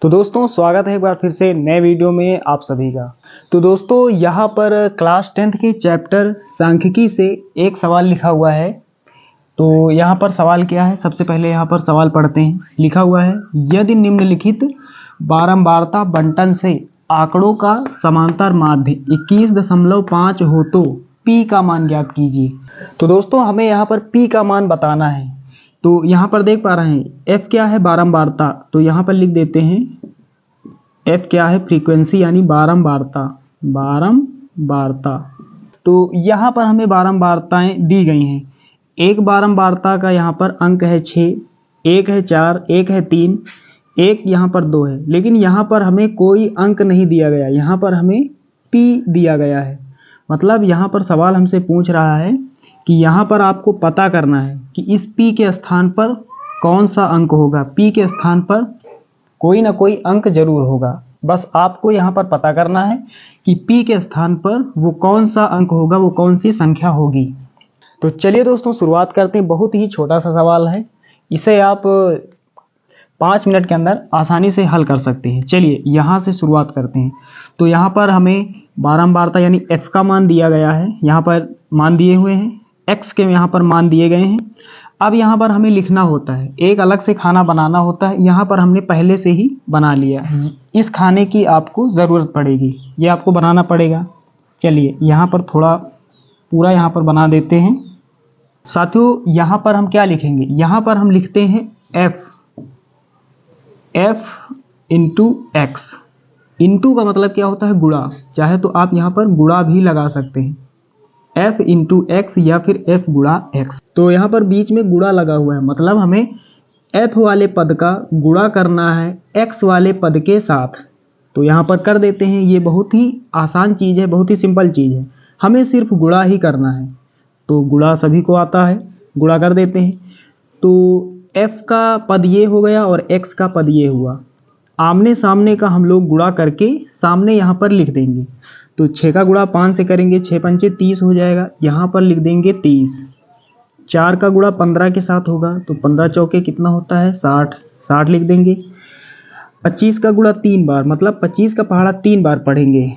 तो दोस्तों स्वागत है एक बार फिर से नए वीडियो में आप सभी का। तो दोस्तों यहाँ पर क्लास 10th के चैप्टर सांख्यिकी से एक सवाल लिखा हुआ है। तो यहाँ पर सवाल क्या है, सबसे पहले यहाँ पर सवाल पढ़ते हैं। लिखा हुआ है, यदि निम्नलिखित बारंबारता बंटन से आंकड़ों का समांतर माध्य 21.5 हो तो P का मान ज्ञात कीजिए। तो दोस्तों हमें यहाँ पर P का मान बताना है। तो यहाँ पर देख पा रहे हैं F क्या है, बारंबारता। तो यहाँ पर लिख देते हैं F क्या है, फ्रीक्वेंसी यानी बारंबारता। तो यहाँ पर हमें बारंबारताएं दी गई हैं। एक बारंबारता का यहाँ पर अंक है 6, एक है 4, एक है 3, एक यहाँ पर 2 है। लेकिन यहाँ पर हमें कोई अंक नहीं दिया गया, यहाँ पर हमें P दिया गया है। मतलब यहाँ पर सवाल हमसे पूछ रहा है कि यहाँ पर आपको पता करना है कि इस P के स्थान पर कौन सा अंक होगा। P के स्थान पर कोई ना कोई अंक जरूर होगा। बस आपको यहाँ पर पता करना है कि P के स्थान पर वो कौन सा अंक होगा, वो कौन सी संख्या होगी। तो चलिए दोस्तों शुरुआत करते हैं। बहुत ही छोटा सा सवाल है, इसे आप 5 मिनट के अंदर आसानी से हल कर सकते हैं। चलिए यहाँ से शुरुआत करते हैं। तो यहाँ पर हमें बारंबारता यानी F का मान दिया गया है, यहाँ पर मान दिए हुए हैं, X के यहाँ पर मान दिए गए हैं। अब यहाँ पर हमें लिखना होता है, एक अलग से खाना बनाना होता है। यहाँ पर हमने पहले से ही बना लिया है, इस खाने की आपको ज़रूरत पड़ेगी, ये आपको बनाना पड़ेगा। चलिए यहाँ पर थोड़ा पूरा यहाँ पर बना देते हैं। साथियों यहाँ पर हम क्या लिखेंगे, यहाँ पर हम लिखते हैं F इंटू एक्स। इंटू का मतलब क्या होता है, गुणा। चाहे तो आप यहाँ पर गुणा भी लगा सकते हैं, F इंटू एक्स या फिर F गुणा एक्स। तो यहाँ पर बीच में गुणा लगा हुआ है, मतलब हमें F वाले पद का गुणा करना है X वाले पद के साथ। तो यहाँ पर कर देते हैं। ये बहुत ही आसान चीज़ है, बहुत ही सिंपल चीज़ है, हमें सिर्फ गुणा ही करना है। तो गुणा सभी को आता है, गुणा कर देते हैं। तो F का पद ये हो गया और X का पद ये हुआ। आमने सामने का हम लोग गुणा करके सामने यहाँ पर लिख देंगे। तो 6 का गुणा 5 से करेंगे, 6 पंचे 30 हो जाएगा, यहाँ पर लिख देंगे 30। 4 का गुणा 15 के साथ होगा, तो 15 चौके कितना होता है, 60, 60 लिख देंगे। 25 का गुणा 3 बार, मतलब 25 का पहाड़ा 3 बार पढ़ेंगे,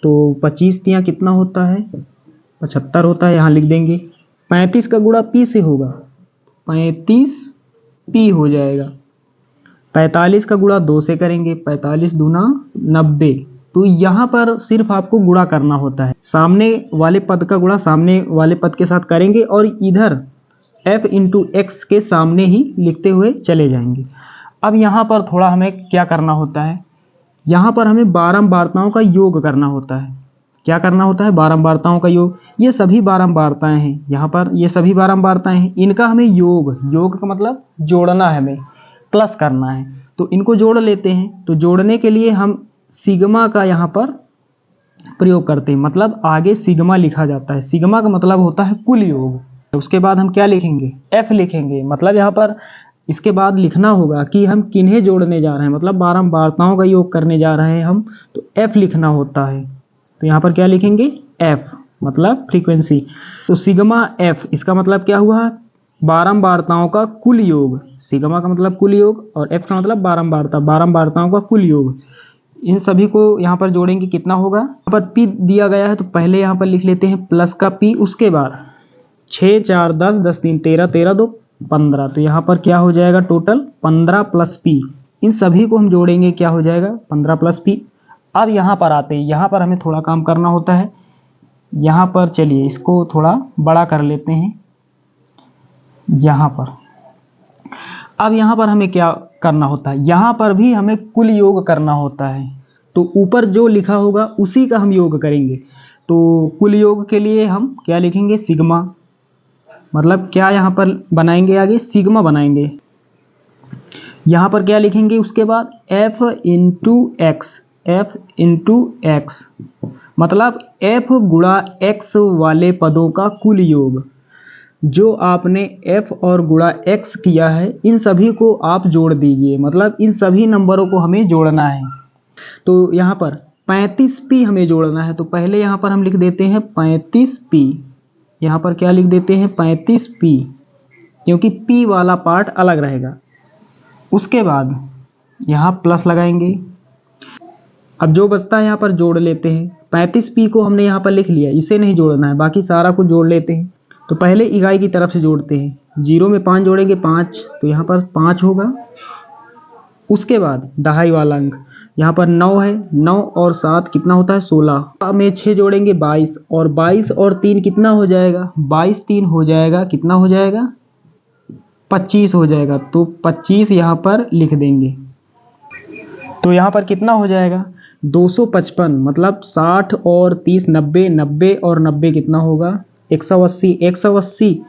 तो 25 तियाँ कितना होता है, 75 होता है, यहाँ लिख देंगे। 35 का गुणा P से होगा, 35 P हो जाएगा। 45 का गुणा 2 से करेंगे, 45 दूना 90। तो यहाँ पर सिर्फ आपको गुणा करना होता है, सामने वाले पद का गुणा सामने वाले पद के साथ करेंगे और इधर F इंटू एक्स के सामने ही लिखते हुए चले जाएंगे। अब यहाँ पर थोड़ा हमें क्या करना होता है, यहाँ पर हमें बारंबारताओं का योग करना होता है। क्या करना होता है, बारंबारताओं का योग। ये सभी बारंबारताएं हैं, यहाँ पर ये सभी बारंबारताएं हैं, इनका हमें योग का मतलब जोड़ना है, हमें प्लस करना है। तो इनको जोड़ लेते हैं। तो जोड़ने के लिए हम सिग्मा का यहाँ पर प्रयोग करते हैं, मतलब आगे सिग्मा लिखा जाता है। सिग्मा का मतलब होता है कुल योग। उसके बाद हम क्या लिखेंगे, F लिखेंगे। मतलब यहाँ पर इसके बाद लिखना होगा कि हम किन्हें जोड़ने जा रहे हैं, मतलब बारंबारताओं का योग करने जा रहे हैं हम, तो F लिखना होता है। तो यहाँ पर क्या लिखेंगे, F मतलब फ्रीक्वेंसी। तो सिग्मा F, इसका मतलब क्या हुआ, बारंबारताओं का कुल योग। सिग्मा का मतलब कुल योग और F का मतलब बारंबारता, बारंबारताओं का कुल योग। इन सभी को यहाँ पर जोड़ेंगे, कितना होगा, यहाँ पर P दिया गया है, तो पहले यहाँ पर लिख लेते हैं प्लस का P। उसके बाद 6 4 10 10 3 13 13 2 15। तो यहाँ पर क्या हो जाएगा, टोटल 15 प्लस P। इन सभी को हम जोड़ेंगे, क्या हो जाएगा, 15 प्लस P। अब यहाँ पर आते हैं, यहाँ पर हमें थोड़ा काम करना होता है। यहाँ पर चलिए इसको थोड़ा बड़ा कर लेते हैं। यहाँ पर अब यहाँ पर हमें क्या करना होता है, यहाँ पर भी हमें कुल योग करना होता है। तो ऊपर जो लिखा होगा उसी का हम योग करेंगे। तो कुल योग के लिए हम क्या लिखेंगे, सिग्मा। मतलब क्या यहाँ पर बनाएंगे, आगे सिग्मा बनाएंगे। यहाँ पर क्या लिखेंगे, उसके बाद F into x, F into x मतलब F गुणा X वाले पदों का कुल योग। जो आपने F और गुणा X किया है, इन सभी को आप जोड़ दीजिए, मतलब इन सभी नंबरों को हमें जोड़ना है। तो यहाँ पर 35P हमें जोड़ना है। तो पहले यहाँ पर हम लिख देते हैं 35P। यहाँ पर क्या लिख देते हैं, 35P, क्योंकि P वाला पार्ट अलग रहेगा। उसके बाद यहाँ प्लस लगाएंगे। अब जो बचता है यहाँ पर जोड़ लेते हैं। 35p को हमने यहाँ पर लिख लिया, इसे नहीं जोड़ना है, बाकी सारा कुछ जोड़ लेते हैं। तो पहले इकाई की तरफ से जोड़ते हैं। 0 में 5 जोड़ेंगे 5, तो यहाँ पर 5 होगा। उसके बाद दहाई वाला अंक यहाँ पर 9 है, 9 और 7 कितना होता है 16 में 6 जोड़ेंगे 22, और 22 और 3 कितना हो जाएगा, 22 3 हो जाएगा, कितना हो जाएगा 25 हो जाएगा। तो 25 यहाँ पर लिख देंगे। तो यहाँ पर कितना हो जाएगा 255, मतलब 60 और 30 90, 90 और 90 कितना होगा 180, 180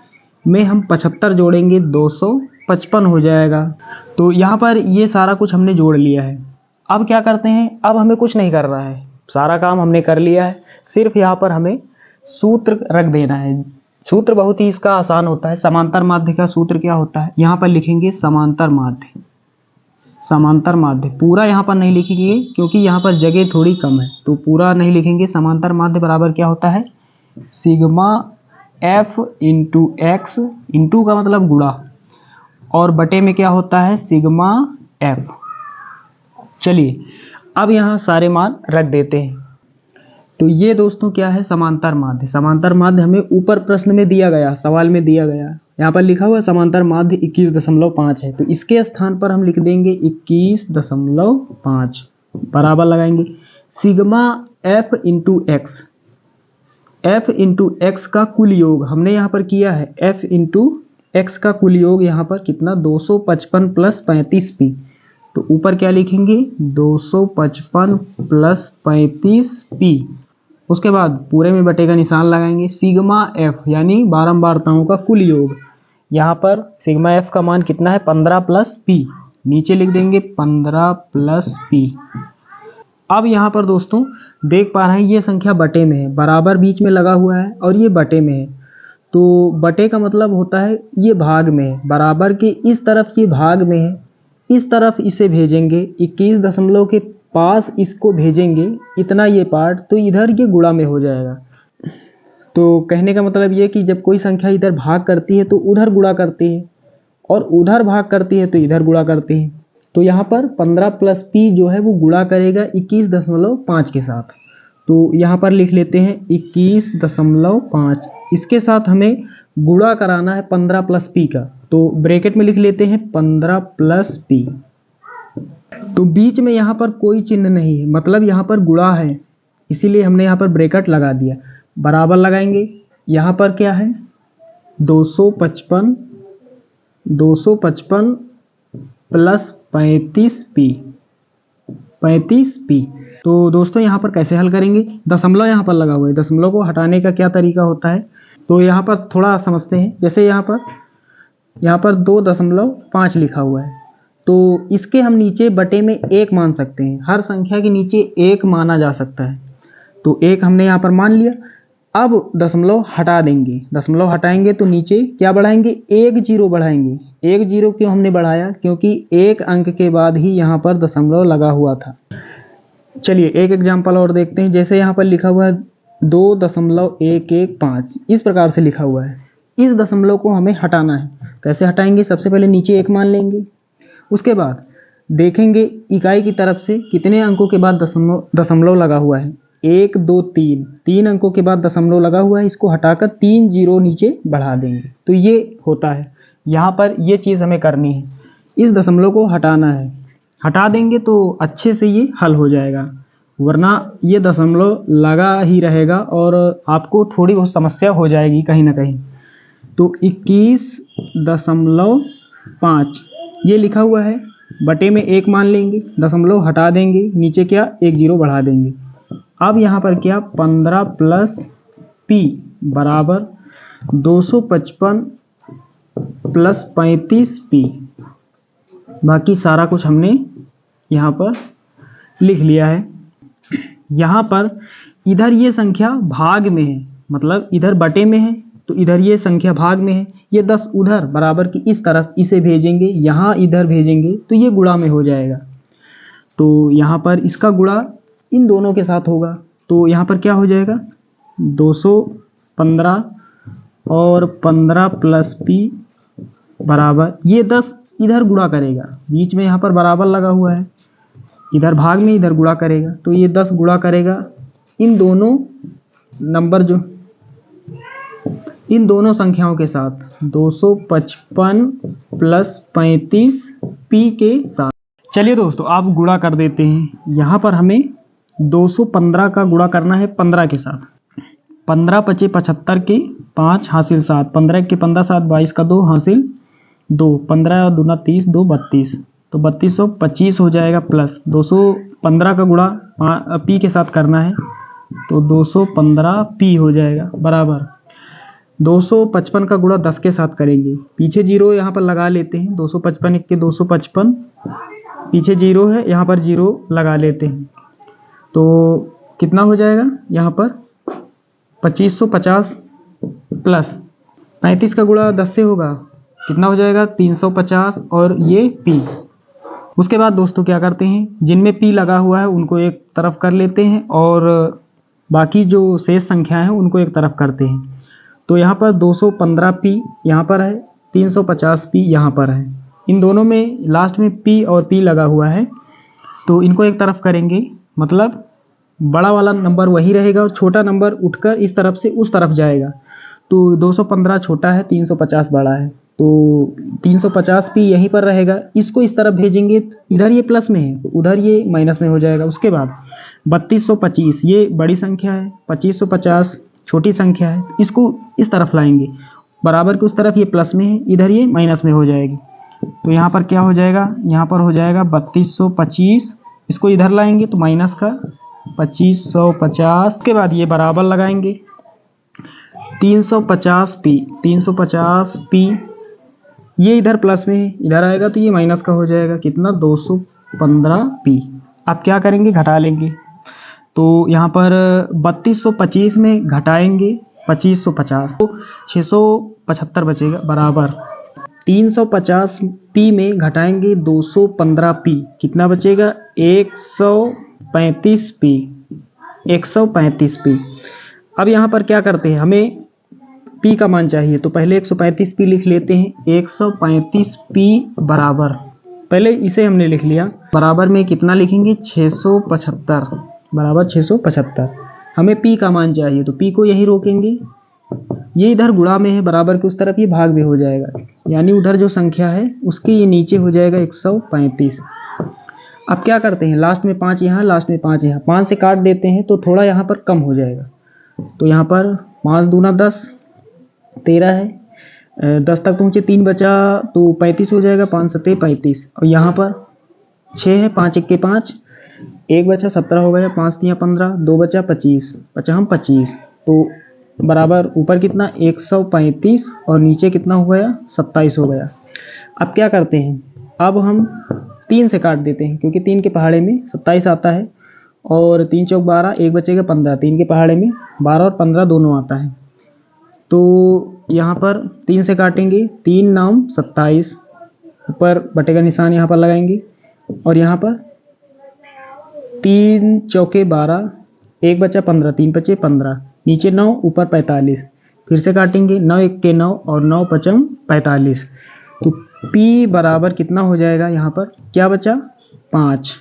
में हम 75 जोड़ेंगे 255 हो जाएगा। तो यहाँ पर ये सारा कुछ हमने जोड़ लिया है। अब क्या करते हैं, अब हमें कुछ नहीं कर रहा है, सारा काम हमने कर लिया है। सिर्फ यहाँ पर हमें सूत्र रख देना है। सूत्र बहुत ही इसका आसान होता है। समांतर माध्य का सूत्र क्या होता है, यहाँ पर लिखेंगे समांतर माध्य। समांतर माध्य पूरा यहाँ पर नहीं लिखेंगे क्योंकि यहाँ पर जगह थोड़ी कम है, तो पूरा नहीं लिखेंगे। समांतर माध्य बराबर क्या होता है, sigma F into x, into का मतलब गुणा, और बटे में क्या होता है सिग्मा एफ। चलिए अब यहाँ सारे मान रख देते हैं। तो ये दोस्तों क्या है समांतर माध्य। समांतर माध्य हमें ऊपर प्रश्न में दिया गया, सवाल में दिया गया, यहाँ पर लिखा हुआ समांतर माध्य 21.5 है, तो इसके स्थान पर हम लिख देंगे 21.5 बराबर लगाएंगे sigma F into x. F into x का कुल योग हमने यहाँ पर किया है, एफ इंटू एक्स का कुल योग यहाँ पर कितना 255 प्लस 35p। तो ऊपर क्या लिखेंगे 255 प्लस 35p। उसके बाद पूरे में बटे का निशान लगाएंगे। सिग्मा एफ यानी बारंबारताओं का कुल योग, यहाँ पर सिग्मा एफ का मान कितना है 15 प्लस p, नीचे लिख देंगे 15 प्लस p। अब यहाँ पर दोस्तों देख पा रहे हैं ये संख्या बटे में है, बराबर बीच में लगा हुआ है और ये बटे में है। तो बटे का मतलब होता है ये भाग में है, बराबर के इस तरफ ये भाग में है, इस तरफ इसे भेजेंगे 21 दशमलव के पास इसको भेजेंगे इतना ये पार्ट, तो इधर ये गुणा में हो जाएगा। तो कहने का मतलब ये कि जब कोई संख्या इधर भाग करती है तो उधर गुणा करती है, और उधर भाग करती है तो इधर गुणा करती है। तो यहाँ पर 15 प्लस p जो है वो गुणा करेगा 21.5 के साथ। तो यहाँ पर लिख लेते हैं 21.5, इसके साथ हमें गुणा कराना है 15 प्लस p का, तो ब्रैकेट में लिख लेते हैं 15 प्लस p। तो बीच में यहाँ पर कोई चिन्ह नहीं है, मतलब यहाँ पर गुणा है, इसीलिए हमने यहाँ पर ब्रैकेट लगा दिया। बराबर लगाएंगे, यहाँ पर क्या है 255 प्लस 35p। तो दोस्तों यहाँ पर कैसे हल करेंगे, दशमलव यहाँ पर लगा हुआ है, दशमलव को हटाने का क्या तरीका होता है, तो यहाँ पर थोड़ा समझते हैं। जैसे यहाँ पर 2.5 लिखा हुआ है, तो इसके हम नीचे बटे में 1 मान सकते हैं। हर संख्या के नीचे 1 माना जा सकता है, तो 1 हमने यहाँ पर मान लिया। अब दशमलव हटा देंगे, दशमलव हटाएंगे तो नीचे क्या बढ़ाएंगे 1 0 बढ़ाएंगे। 1 0 क्यों हमने बढ़ाया, क्योंकि 1 अंक के बाद ही यहाँ पर दशमलव लगा हुआ था। चलिए एक एग्जाम्पल और देखते हैं। जैसे यहाँ पर लिखा हुआ है 2.115, इस प्रकार से लिखा हुआ है। इस दशमलव को हमें हटाना है। कैसे हटाएंगे, सबसे पहले नीचे 1 मान लेंगे, उसके बाद देखेंगे इकाई की तरफ से कितने अंकों के बाद दशमलव लगा हुआ है। 1 2 3 अंकों के बाद दशमलव लगा हुआ है, इसको हटाकर 3 0 नीचे बढ़ा देंगे। तो ये होता है, यहाँ पर ये चीज़ हमें करनी है, इस दशमलव को हटाना है। हटा देंगे तो अच्छे से ये हल हो जाएगा, वरना ये दशमलव लगा ही रहेगा और आपको थोड़ी बहुत समस्या हो जाएगी कहीं ना कहीं। तो 21.5 ये लिखा हुआ है, बटे में 1 मान लेंगे, दशमलव हटा देंगे, नीचे क्या 1 0 बढ़ा देंगे। अब यहाँ पर क्या 15 प्लस p बराबर 255 प्लस 35p। बाकी सारा कुछ हमने यहाँ पर लिख लिया है। यहाँ पर इधर ये संख्या भाग में है, मतलब इधर बटे में है, तो इधर ये संख्या भाग में है। ये 10 उधर बराबर की इस तरफ इसे भेजेंगे, यहाँ इधर भेजेंगे तो ये गुणा में हो जाएगा। तो यहाँ पर इसका गुणा इन दोनों के साथ होगा, तो यहाँ पर क्या हो जाएगा 215 और 15 प्लस p बराबर ये 10 इधर गुणा करेगा, बीच में यहाँ पर बराबर लगा हुआ है, इधर भाग में इधर गुणा करेगा, तो ये 10 गुणा करेगा इन दोनों नंबर जो इन दोनों संख्याओं के साथ 255 प्लस 35 p के साथ। चलिए दोस्तों आप गुणा कर देते हैं। यहाँ पर हमें 215 का गुणा करना है 15 के साथ। 15 पचे 75 के 5 हासिल 7, 15 के 15 7 22 का 2 हासिल 2, 15 और 2 30 2 32, तो 3225 हो जाएगा प्लस 215 का गुणा p के साथ करना है तो 215 p हो जाएगा बराबर 255 का गुणा 10 के साथ करेंगे, पीछे जीरो यहाँ पर लगा लेते हैं, 255 1 के 255, पीछे जीरो है यहाँ पर जीरो लगा लेते हैं, तो कितना हो जाएगा यहाँ पर 2550 प्लस 35 का गुणा 10 से होगा, कितना हो जाएगा 350 और ये p। उसके बाद दोस्तों क्या करते हैं, जिनमें p लगा हुआ है उनको एक तरफ कर लेते हैं और बाकी जो शेष संख्या है उनको एक तरफ करते हैं। तो यहाँ पर 215p यहाँ पर है, 350p यहाँ पर है, इन दोनों में लास्ट में p और p लगा हुआ है, तो इनको एक तरफ करेंगे, मतलब बड़ा वाला नंबर वही रहेगा और छोटा नंबर उठकर इस तरफ से उस तरफ जाएगा। तो 215 छोटा है, 350 बड़ा है, तो 350p यहीं पर रहेगा, इसको इस तरफ भेजेंगे, इधर ये प्लस में है तो उधर ये माइनस में हो जाएगा। उसके बाद 3225 ये बड़ी संख्या है, 2550 छोटी संख्या है, इसको इस तरफ लाएंगे, बराबर के उस तरफ ये प्लस में है, इधर ये माइनस में हो जाएगी, तो यहाँ पर क्या हो जाएगा, यहाँ पर हो जाएगा 3225, इसको इधर लाएंगे तो माइनस का 2550, के बाद ये बराबर लगाएंगे 350p ये इधर प्लस में है, इधर आएगा तो ये माइनस का हो जाएगा, कितना 215p। अब क्या करेंगे, घटा लेंगे, तो यहाँ पर 3225 में घटाएंगे 2550 तो 675 बचेगा बराबर 350p में घटाएंगे 215p, कितना बचेगा 135p। अब यहाँ पर क्या करते हैं, हमें p का मान चाहिए, तो पहले 135p लिख लेते हैं, 135p बराबर, पहले इसे हमने लिख लिया, बराबर में कितना लिखेंगे 675 बराबर 675। हमें p का मान चाहिए तो p को यही रोकेंगे, ये इधर गुणा में है, बराबर के उस तरफ ये भाग में हो जाएगा, यानी उधर जो संख्या है उसके ये नीचे हो जाएगा 135। अब क्या करते हैं, लास्ट में 5 यहाँ, लास्ट में 5 यहाँ, 5 से काट देते हैं तो थोड़ा यहाँ पर कम हो जाएगा, तो यहाँ पर 5 दूना 10 13 है, 10 तक पहुँचे 3 बचा तो 35 हो जाएगा, 5 सत्ते 35, और यहाँ पर 6 है, 5 1 के 5, 1 बचा 17 हो गया, 5 3 15, 2 बचा 25, बचा हम 25, तो बराबर ऊपर कितना 135 और नीचे कितना हो गया 27 हो गया। अब क्या करते हैं, अब हम 3 से काट देते हैं, क्योंकि 3 के पहाड़े में 27 आता है और 3 चौक 12, 1 बचेगा 15, 3 के पहाड़े में 12 और 15 दोनों आता है, तो यहाँ पर 3 से काटेंगे, 3 नाम 27, ऊपर बटे का निशान यहाँ पर लगाएंगे, और यहाँ पर 3 चौके 12, 1 बचा 15, 3 बचे 15, नीचे 9 ऊपर 45, फिर से काटेंगे, 9 1 के 9 और 9 पचम 45, तो p बराबर कितना हो जाएगा, यहाँ पर क्या बचा 5।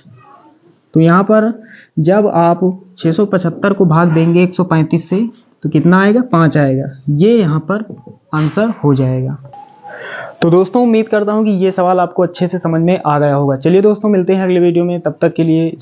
तो यहाँ पर जब आप 675 को भाग देंगे 135 से तो कितना आएगा 5 आएगा, ये यहाँ पर आंसर हो जाएगा। तो दोस्तों उम्मीद करता हूँ कि ये सवाल आपको अच्छे से समझ में आ गया होगा। चलिए दोस्तों मिलते हैं अगले वीडियो में, तब तक के लिए